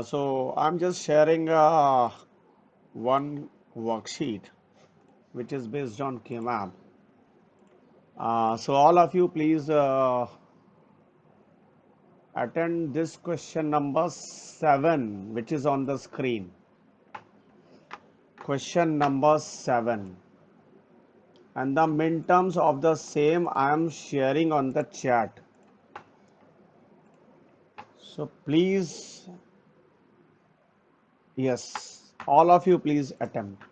So I'm just sharing one worksheet which is based on KMAP. So all of you please attend this question number 7 which is on the screen. Question number 7. And the midterms of the same I am sharing on the chat. So please, yes, all of you please attempt.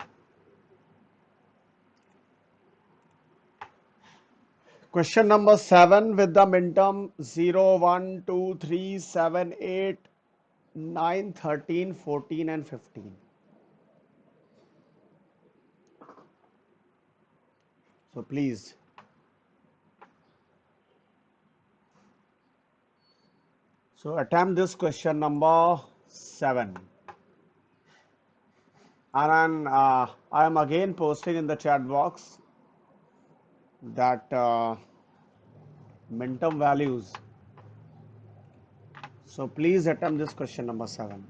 Question number 7 with the midterm 0, 1, 2, 3, 7, 8, 9, 13, 14 and 15. So please. So attempt this question number 7. And I am again posting in the chat box that midterm values. So please attempt this question number 7.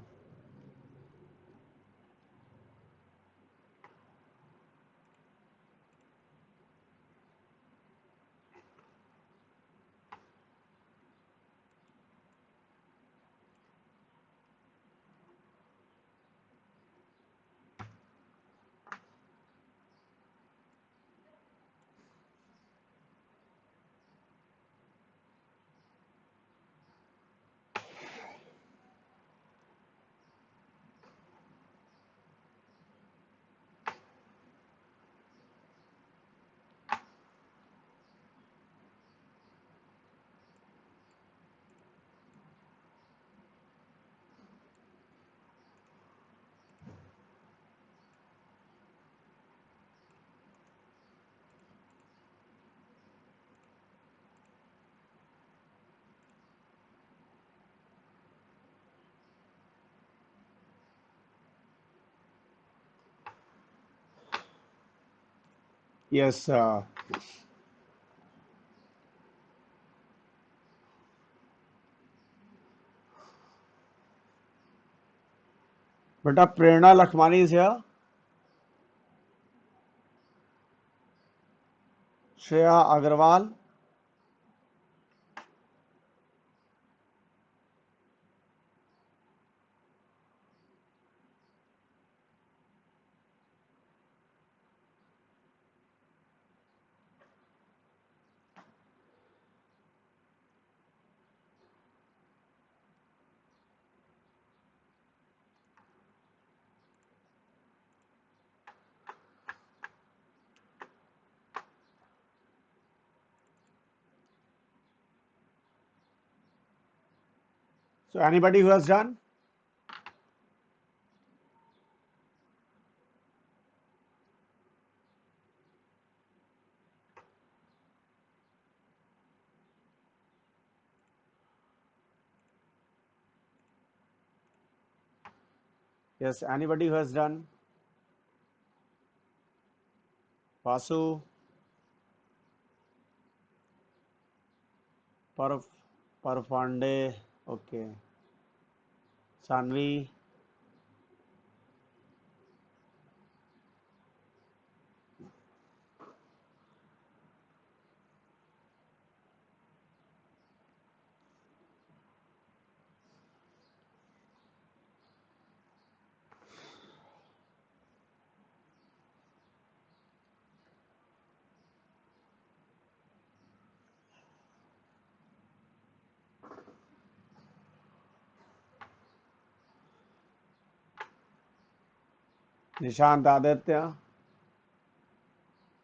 Yes, but Prerna Lakhmani is here. Shreya Agarwal. So anybody who has done? Yes, anybody who has done? Vasu, Parf, Parfande, okay. Sanvi, Nishant Aditya,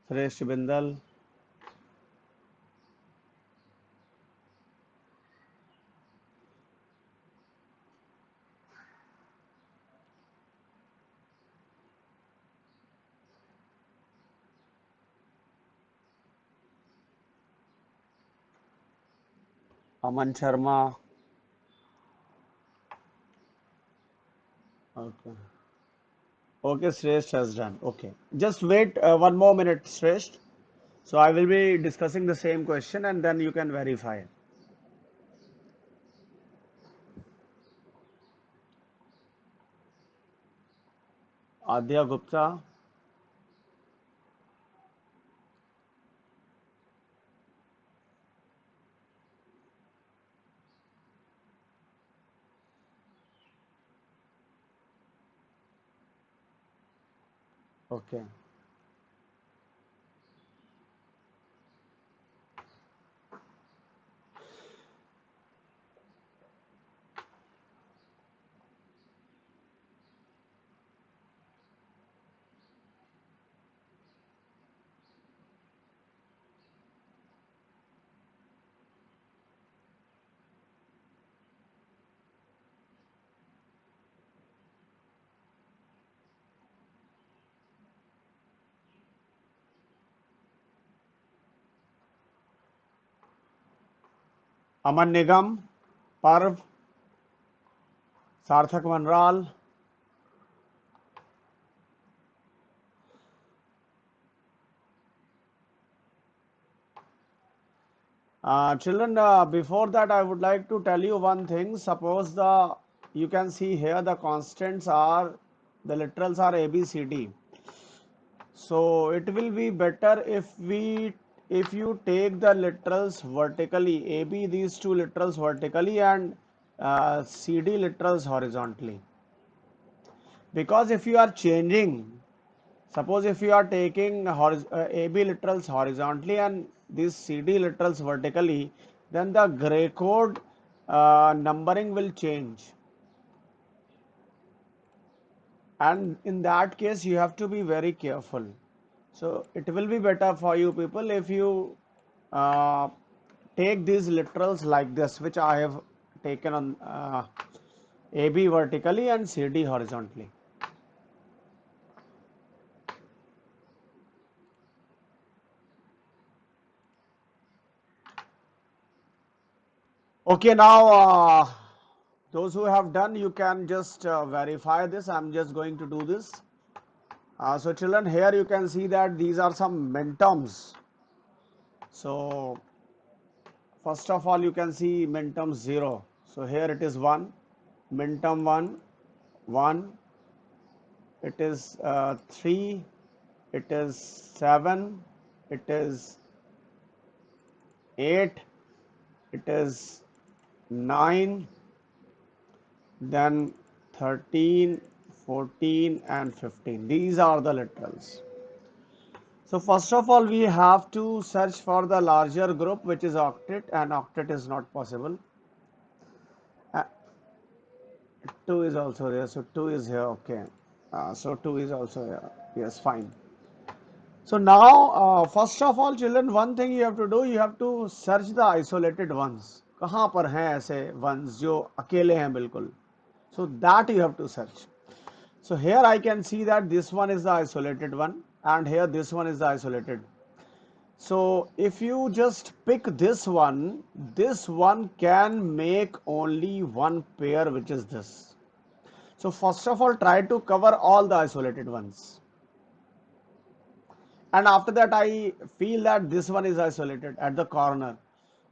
Suresh Bindal, Aman Sharma. Okay. Okay, Shrestha has done. Okay. Just wait 1 more minute, Shrestha. So I will be discussing the same question and then you can verify. Adya Gupta. Okay. Aman Nigam, Parv, Sarthak Manral. Children, before that, I would like to tell you one thing. Suppose you can see here the constants are, the literals are A, B, C, D. So it will be better if you take the literals vertically, AB these two literals vertically and CD literals horizontally. Because if you are changing, suppose if you are taking AB literals horizontally and these CD literals vertically, then the gray code numbering will change. And in that case, you have to be very careful. So it will be better for you people if you uh, take these literals like this, which I have taken on AB vertically and CD horizontally. Okay, now those who have done, you can just verify this. I'm just going to do this. So children, here you can see that these are some minterms. So first of all, you can see minterm 0. So here it is 1, minterm 1, 1, it is 3, it is 7, it is 8, it is 9, then 13, 14 and 15. These are the literals. So first of all, we have to search for the larger group, which is octet, and octet is not possible. Uh, 2 is also there, so 2 is here, okay. So 2 is also here, yes, fine. So now, first of all, children, one thing you have to do, you have to search the isolated ones. कहाँ पर हैं ऐसे ones जो अकेले हैं बिल्कुल. So that you have to search. So here I can see that this one is the isolated one, and here this one is the isolated. So if you just pick this one can make only one pair, which is this. So first of all, try to cover all the isolated ones. And after that, I feel that this one is isolated at the corner.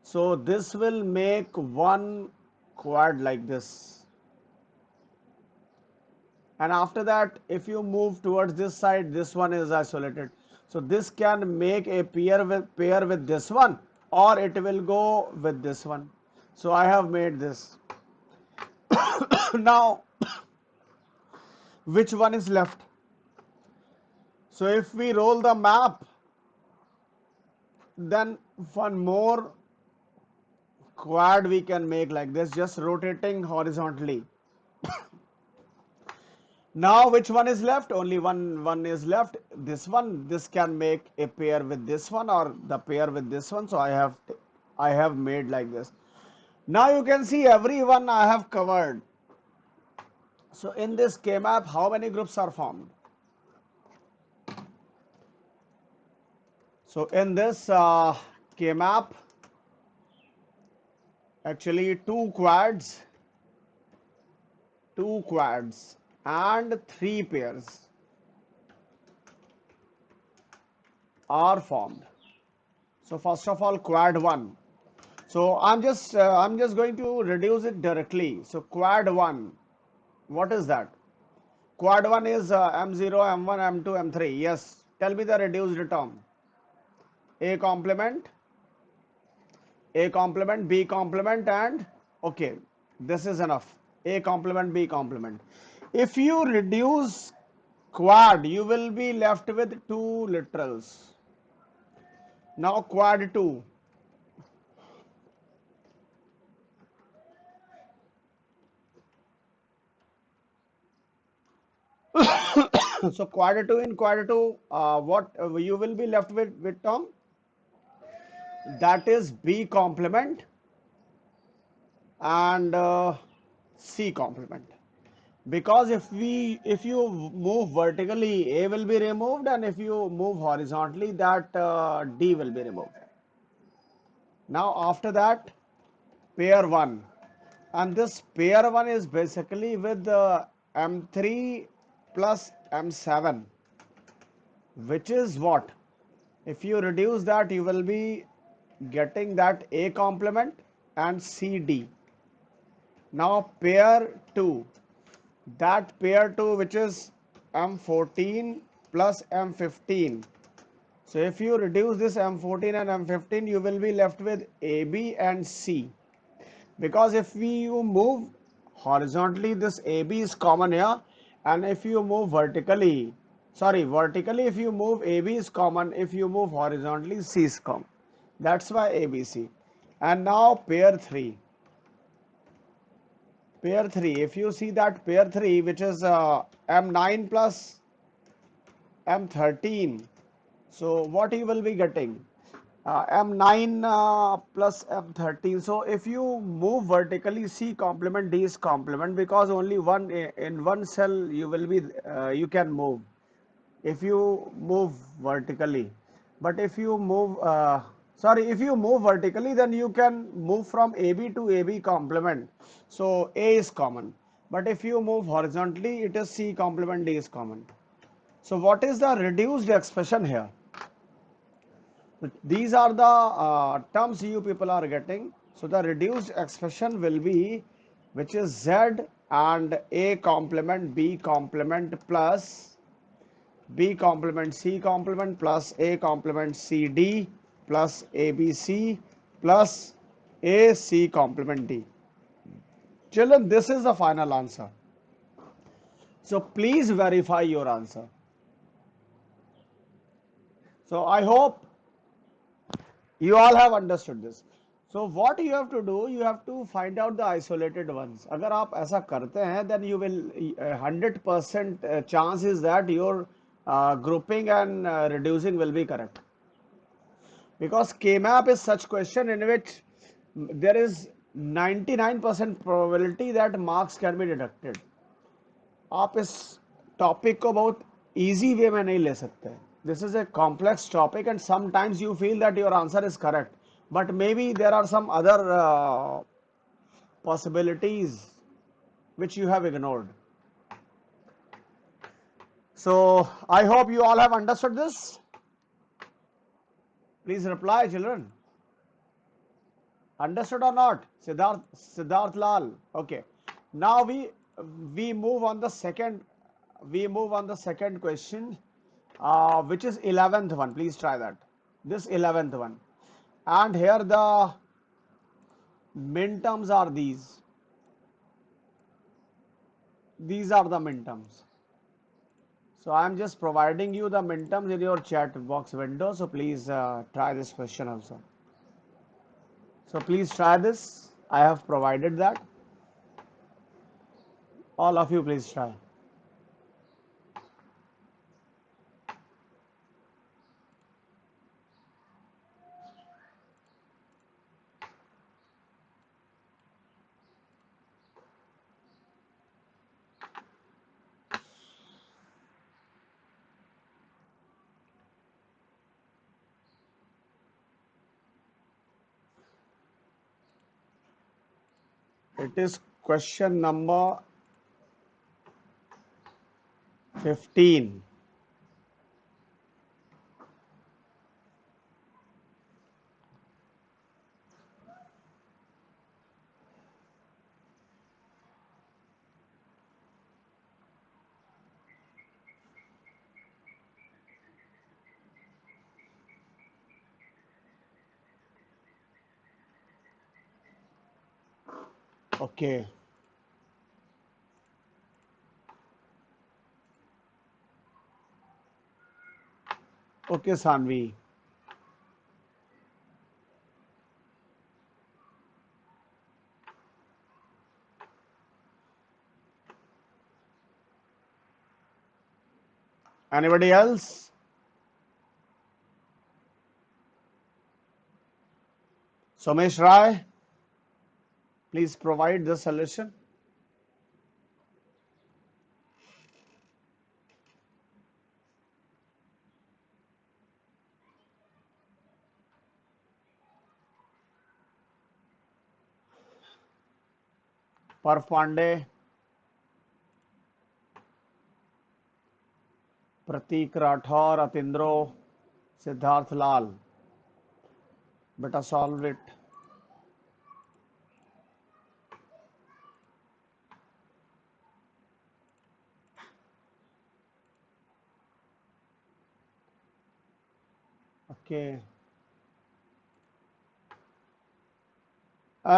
So this will make one quad like this. And after that, if you move towards this side, this one is isolated. So this can make a pair with this one, or it will go with this one. So I have made this. Now, which one is left? So if we roll the map, then one more quad we can make like this, just rotating horizontally. Now which one is left? Only one is left. This one, this can make a pair with this one or the pair with this one. So I have made like this. Now you can see everyone I have covered. So in this K map, how many groups are formed? So in this K map, actually two quads and three pairs are formed. So first of all, quad 1. So I'm just going to reduce it directly. So quad 1, what is that? Quad 1 is M0, M1, M2, M3. Yes. Tell me the reduced term. A complement, A complement, B complement, and okay, this is enough. A complement, B complement. If you reduce quad, you will be left with two literals. Now quad 2. So quad 2, in quad 2, what you will be left with term? That is B complement and C complement. Because if you move vertically, A will be removed, and if you move horizontally, that D will be removed. Now after that, pair 1, and this pair 1 is basically with M3 plus M7, which is what? If you reduce that, you will be getting that A complement and CD. Now pair 2, that pair 2 which is M14 plus M15. So if you reduce this M14 and M15, you will be left with AB and C. Because if you move horizontally, this AB is common here, and if you move vertically, sorry, vertically, if you move AB is common, if you move horizontally, C is common. That's why ABC. And now pair 3. Pair 3, if you see that pair 3, which is M9 plus M13, so what you will be getting? M9 plus M13. So if you move vertically, C complement, D is complement, because only one in one cell you will be you can move if you move vertically. But if you move sorry, if you move vertically, then you can move from AB to AB complement. So A is common. But if you move horizontally, it is C complement, D is common. So what is the reduced expression here? These are the terms you people are getting. So the reduced expression will be, which is Z and A complement B complement plus B complement C complement plus A complement CD plus ABC plus AC complement D. Children, this is the final answer. So please verify your answer. So I hope you all have understood this. So what you have to do, you have to find out the isolated ones. अगर आप ऐसा करते हैं, then you will 100% chance is that your grouping and reducing will be correct. Because K-map is such question in which there is 99% probability that marks can be deducted. आप इस topic को बहुत easy way में नहीं ले सकते. This is a complex topic, and sometimes you feel that your answer is correct, but maybe there are some other possibilities which you have ignored. So I hope you all have understood this. Please reply, children. Understood or not? Siddharth Lal. Okay. Now we move on the second question, which is 11th one. Please try that. This 11th one. And here the min terms are these. These are the min terms. So I am just providing you the min terms in your chat box window. So please try this question also. So please try this. I have provided that. All of you please try. It is question number 15. Okay. Okay, Sanvi. Anybody else? Somesh Rai, please provide the solution. Parv Pandey, Pratik Rathore, Atindro, Siddharth Lal. Beta solve it. Okay.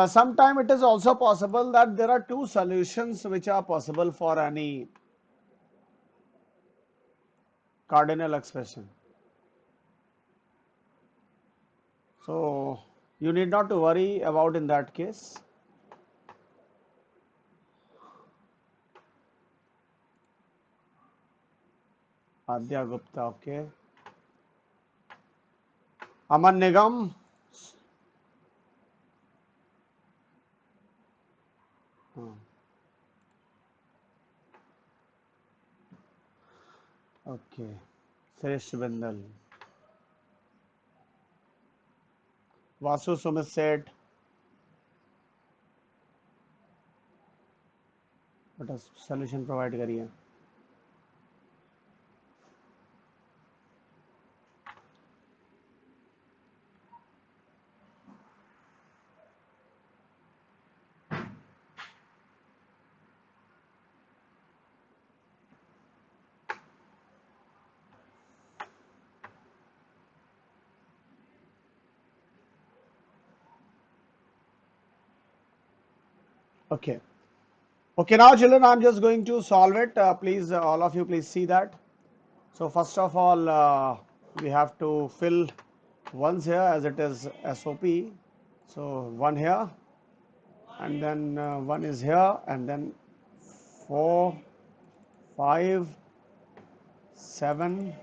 Sometime it is also possible that there are two solutions which are possible for any cardinal expression. So you need not to worry about in that case. Adya Gupta, okay. Aman Nigam, hmm, okay. Shrestha Bindal. Vasu Sumit said, but solution provide करिए. Okay. Okay, now children, I'm just going to solve it. Please, all of you, please see that. So first of all, we have to fill ones here as it is SOP. So one here, and then one is here, and then 4, 5, 7,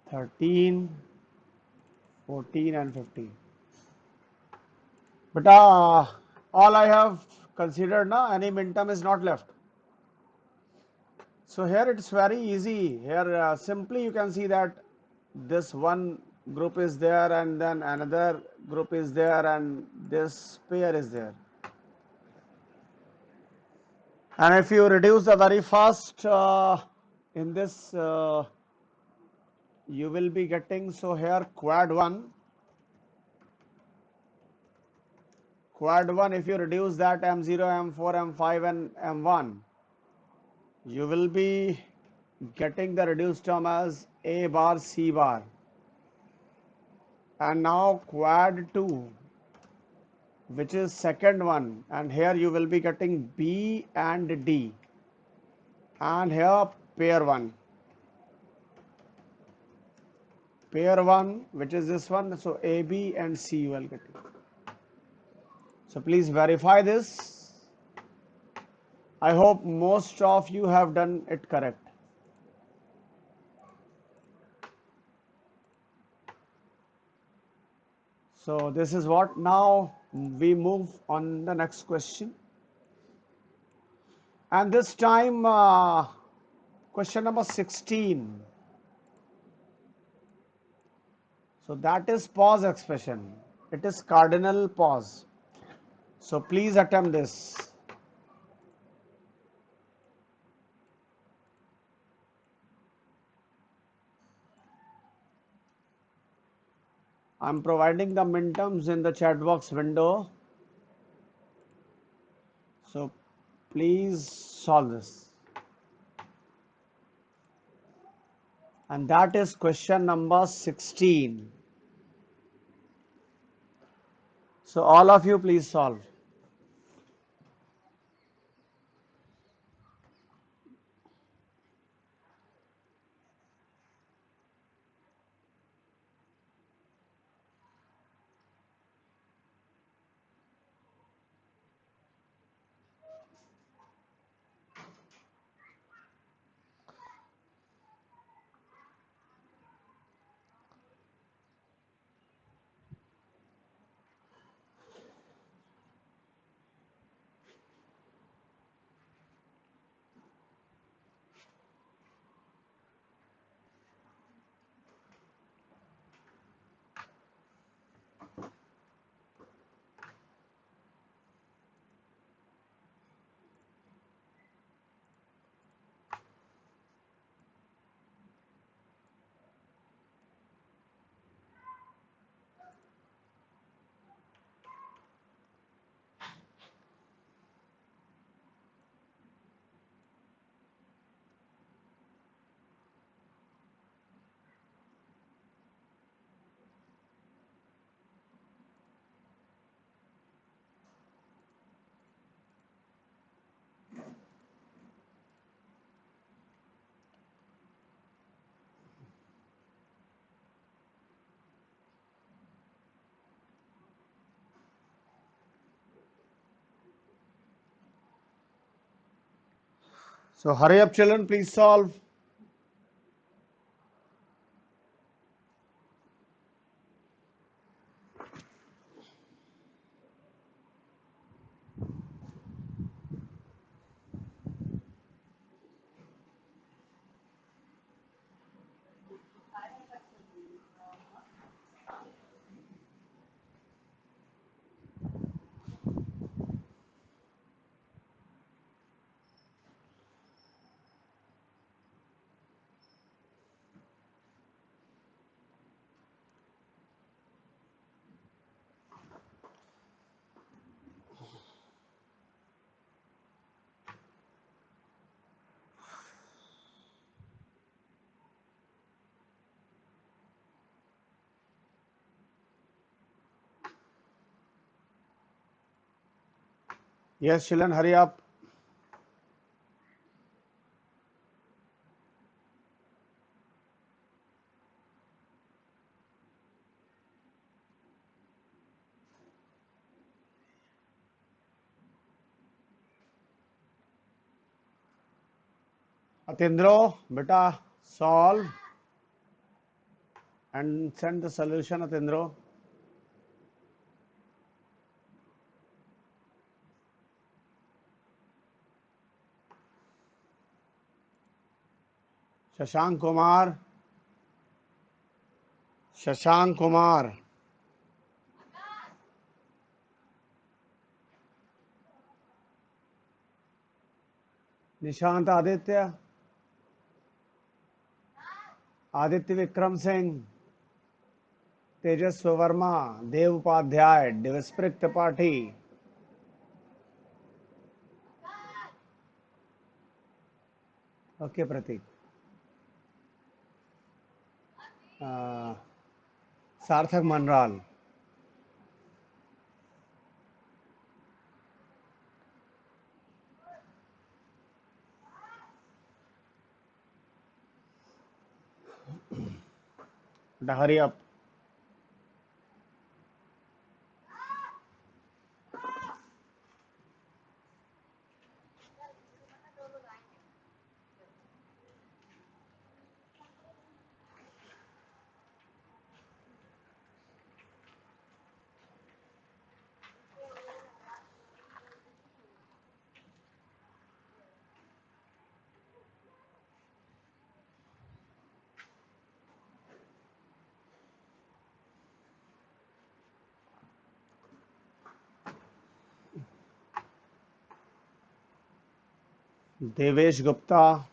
13, 14, and 15. But all I have considered now, any minterm is not left. So here it's very easy. Here simply you can see that this one group is there and then another group is there and this pair is there. And if you reduce the very first in this, you will be getting, so here quad 1, if you reduce that M0, M4, M5 and M1, you will be getting the reduced term as A bar C bar. And now quad 2, which is second one, and here you will be getting B and D, and here pair 1 which is this one, so AB and C you will get. So please verify this. I hope most of you have done it correct. So this is what. Now we move on the next question, and this time question number 16. So that is pause expression. It is cardinal pause. So please attempt this. I'm providing the minterms in the chat box window. So please solve this. And that is question number 16. So all of you please solve. So hurry up children, please solve. Yes children, hurry up. Atindro, beta, solve and send the solution, Atindro. Shashank Kumar, Shashank Kumar, Nishant Aditya, Aditya Vikram Singh, Tejas Verma, Dev Upadhyay, Devsprit Tripathi. Okay, Pratik. Uh, Sarthak Manral. Hurry up. Devesh Gupta,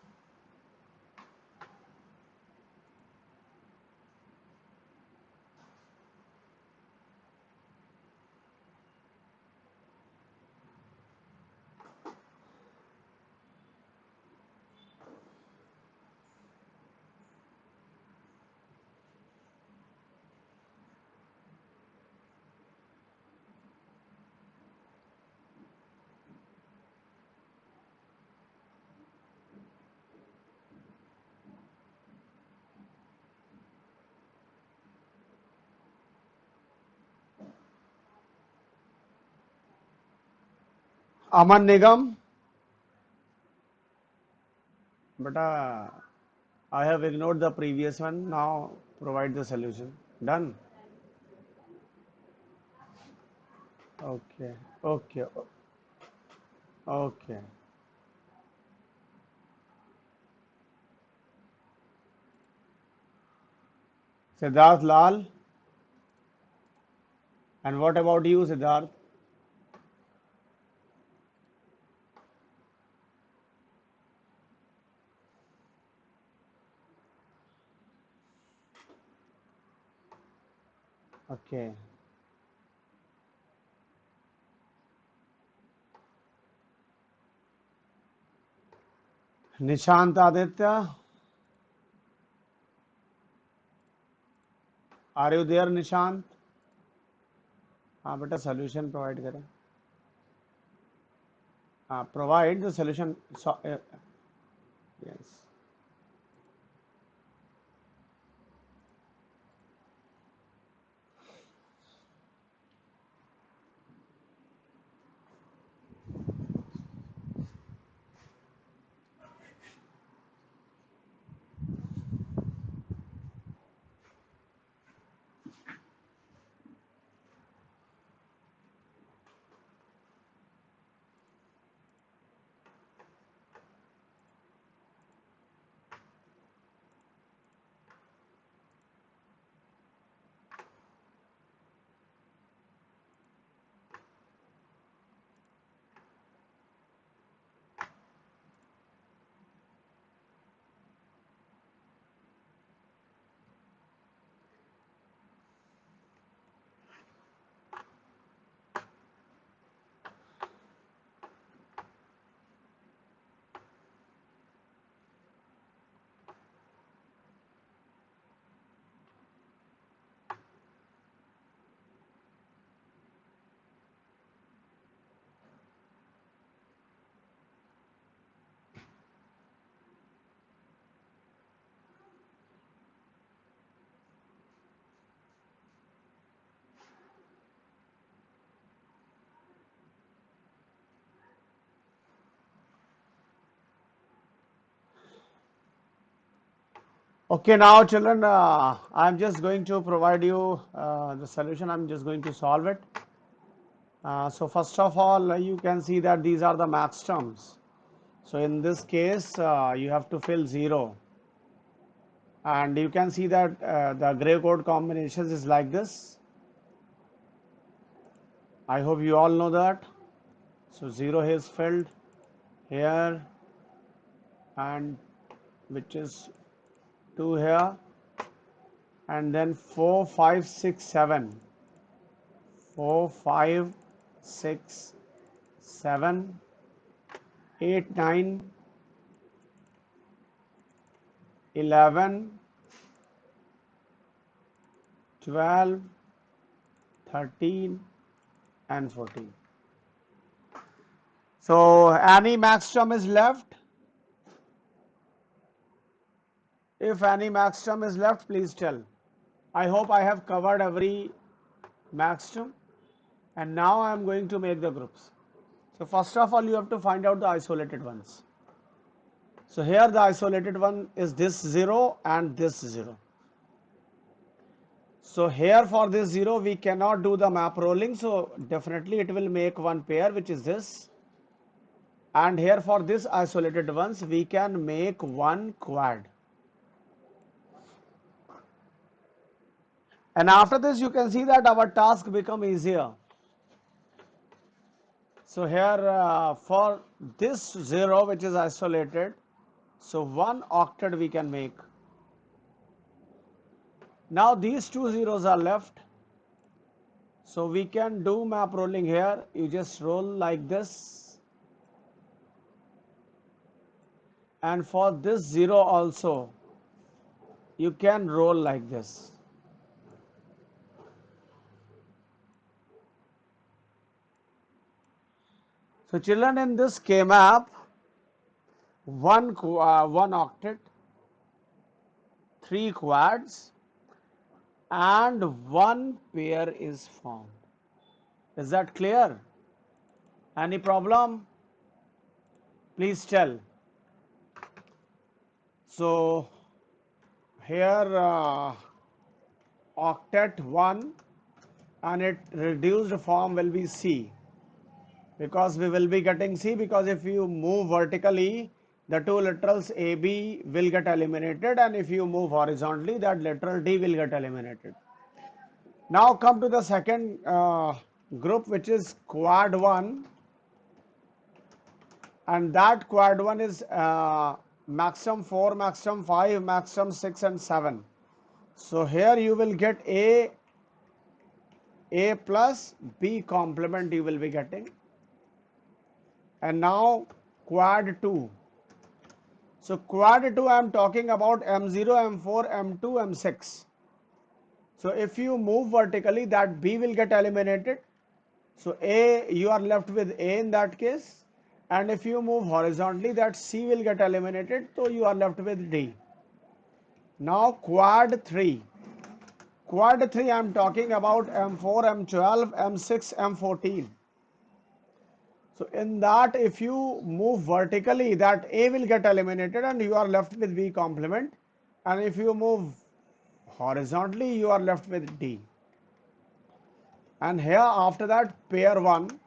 Aman Nigam, beta, I have ignored the previous one. Now provide the solution. Done. Okay. Okay. Okay. Siddharth Lal. And what about you, Siddharth? Okay. Nishant Aditya, are you there, Nishant? हाँ बेटा solution provide करें. Provide the solution. So, yes. Okay, now children, I'm just going to provide you the solution. I'm just going to solve it. So first of all, you can see that these are the max terms. So in this case, you have to fill 0. And you can see that the gray code combinations is like this. I hope you all know that. So 0 is filled here and which is 2 here, and then 4, 5, 6, 7. 4, 5, 6, 7, 8, 9, 11, 12, 13, and 14. So any max term is left. If any max term is left, please tell. I hope I have covered every max term. And now I am going to make the groups. So first of all, you have to find out the isolated ones. So here the isolated one is this 0 and this 0. So here for this 0 we cannot do the map rolling, so definitely it will make one pair, which is this. And here for this isolated ones we can make one quad. And after this you can see that our task become easier. So here for this 0 which is isolated, so one octet we can make. Now these two zeros are left. So we can do map rolling here. You just roll like this. And for this 0 also, you can roll like this. So children, in this K-map, one octet, 3 quads, and one pair is formed. Is that clear? Any problem? Please tell. So here octet 1 and its reduced form will be C, because we will be getting C, because if you move vertically the two literals AB will get eliminated, and if you move horizontally that literal D will get eliminated. Now come to the second group, which is quad 1, and that quad 1 is maximum 4, maximum 5, maximum 6 and 7. So here you will get A plus B complement you will be getting. And now quad 2. So quad 2 I am talking about M0, M4, M2, M6. So if you move vertically that B will get eliminated. So A, you are left with A in that case. And if you move horizontally that C will get eliminated. So you are left with D. Now quad 3. Quad 3 I am talking about M4, M12, M6, M14. So in that if you move vertically that A will get eliminated and you are left with B complement, and if you move horizontally you are left with D. And here after that pair 1.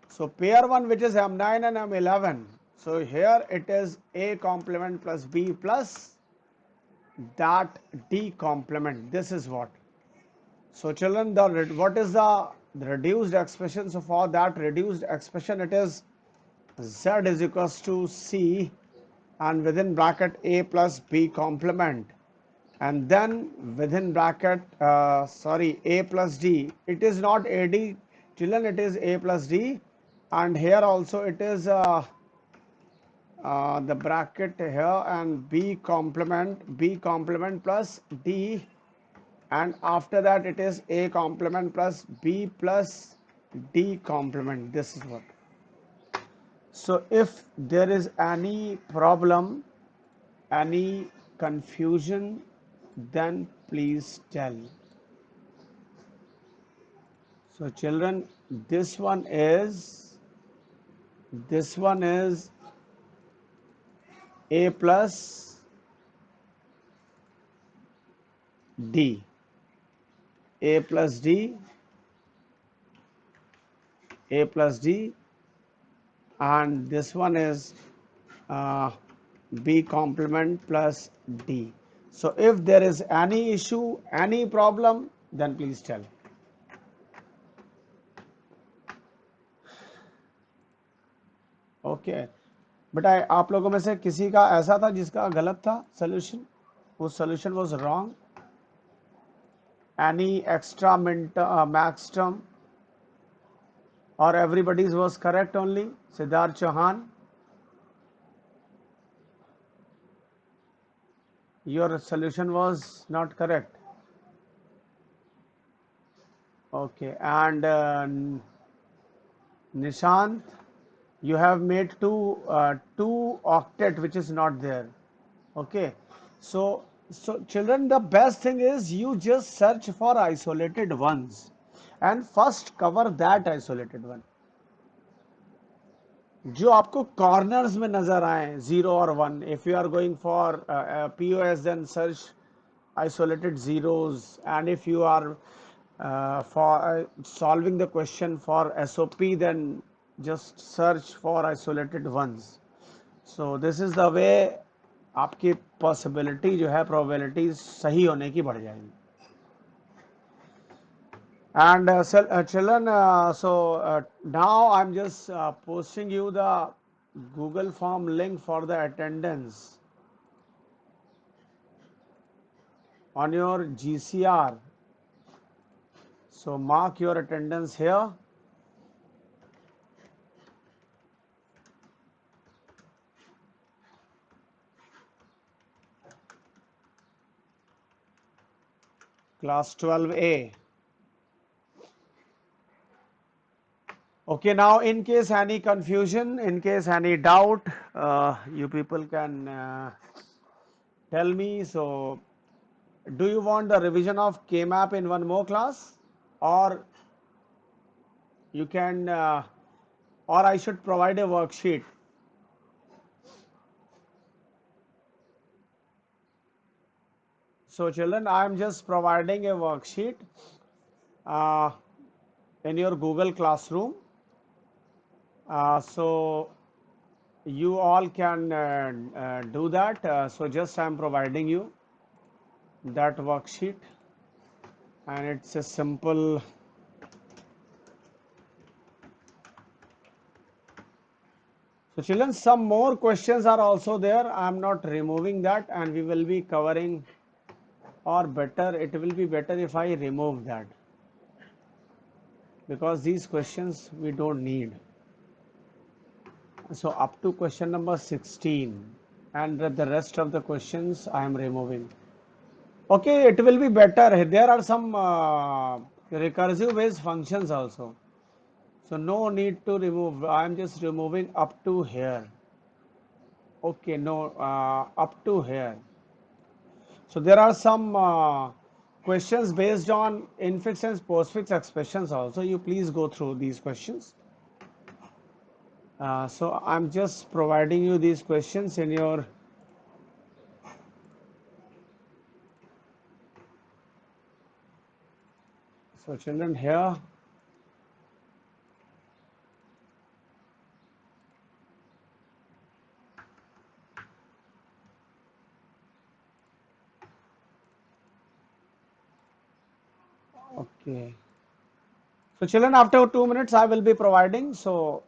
So pair 1 which is M9 and M11. So here it is A complement plus B plus that D complement. This is what. So children, what is the reduced expression? So for that reduced expression it is Z is equals to C and within bracket A plus B complement, and then within bracket A plus D. It is not AD children, it is A plus D, and here also it is the bracket here and B complement plus D, and after that it is A complement plus B plus D complement. This is what. So if there is any problem, any confusion, then please tell. So children, this one is A plus D, A plus D, A plus D, and this one is uh, B complement plus D. So if there is any issue, any problem, then please tell. Okay बेटा, आप लोगों में से किसी का ऐसा था जिसका गलत था सोल्यूशन, वो solution was wrong? Any extra max term और everybody's was correct only? Siddharth Chauhan, your solution was not correct. Okay, and Nishant, you have made two octet which is not there. Okay, so children, the best thing is you just search for isolated ones and first cover that isolated one. जो आपको corners में नजर आए 0 or 1. If you are going for POS, then search isolated zeros, and if you are for solving the question for SOP, then just search for isolated ones. So this is the way आपकी possibility जो है probability सही होने की बढ़ जाएगी. And children, now I'm just posting you the Google form link for the attendance on your GCR. So mark your attendance here. Class 12A. Okay, now in case any confusion, in case any doubt, you people can tell me. So do you want the revision of K-map in one more class, or you can or I should provide a worksheet? So children, I am just providing a worksheet uh, in your Google Classroom. So you all can do that. So just I am providing you that worksheet, and it's a simple. So children, some more questions are also there. I am not removing that, and we will be covering, or better, it will be better if I remove that, because these questions we don't need. So up to question number 16, and the rest of the questions I am removing. Okay, it will be better. There are some recursive based functions also. So no need to remove. I am just removing up to here. Okay, no, up to here. So there are some questions based on infix and postfix expressions also. You please go through these questions. So I'm just providing you these questions in your. So children, here. Okay. So children, after 2 minutes, I will be providing. So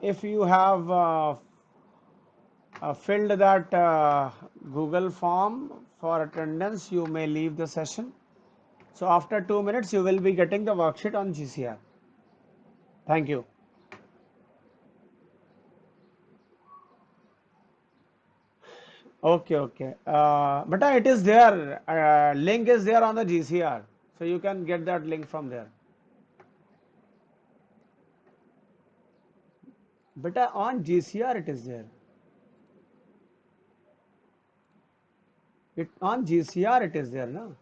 if you have filled that Google form for attendance, you may leave the session. So after 2 minutes, you will be getting the worksheet on GCR. Thank you. Okay, okay. But it is there. Link is there on the GCR. So you can get that link from there. But on GCR it is there. It on GCR it is there, no?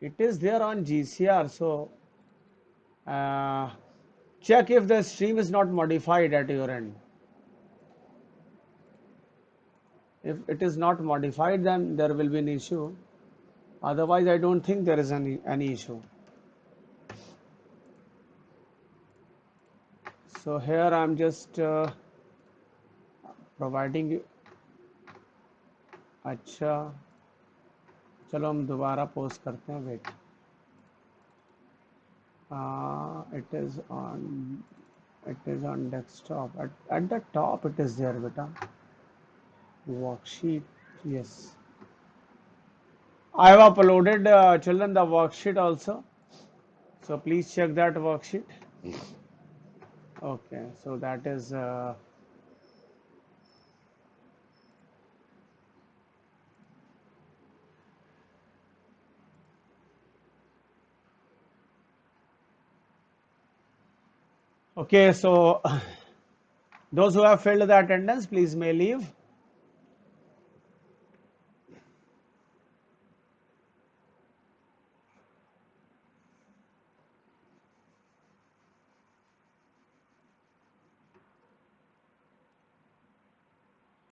It is there on GCR. So uh, check if the stream is not modified at your end. If it is not modified, then there will be an issue. Otherwise, I don't think there is any issue. So here I'm just providing you. अच्छा, चलो हम दोबारा post करते हैं. Wait. It is on desktop. At the top it is there, beta. Worksheet. Yes. I have uploaded, children, the worksheet also. So please check that worksheet. Okay. So that is. Okay. So those who have filled the attendance, please may leave.